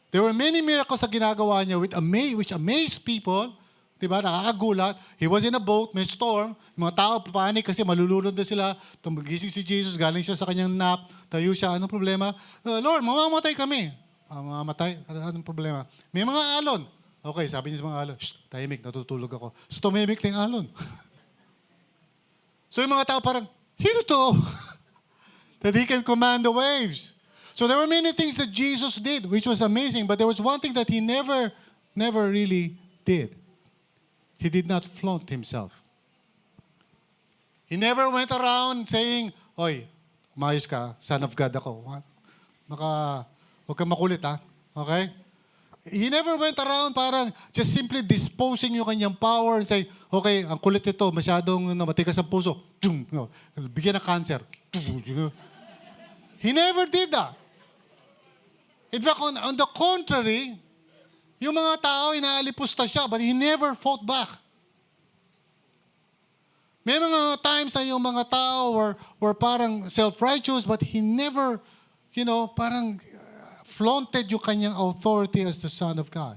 There were many miracles na ginagawa niya which amazed people. Diba? Nakakagulat. He was in a boat, may storm. Yung mga tao panik kasi malulunod na sila. Tumagising si Jesus, galing siya sa kanyang nap. Tayo siya, anong problema? Lord, mamamatay kami. Mamamatay? Anong problema? May mga alon. Okay, sabi niya sa mga alon, shh, tahimik, natutulog ako. So tumimik na yung alon. So yung mga tao parang, sino to? That he can command the waves. So there were many things that Jesus did, which was amazing, but there was one thing that he never really did. He did not flaunt himself. He never went around saying, "Oy, umayos ka, son of God ako. Huwag kang makulit, ha? Okay?" He never went around parang just simply disposing yung kanyang power and say, "Okay, ang kulit ito, masyadong matigas ang puso. Bigyan ng cancer." He never did that. In fact, on the contrary, yung mga tao, inaalipusta siya, but he never fought back. May mga times na yung mga tao were parang self-righteous, but he never, parang flaunted yung kanyang authority as the Son of God.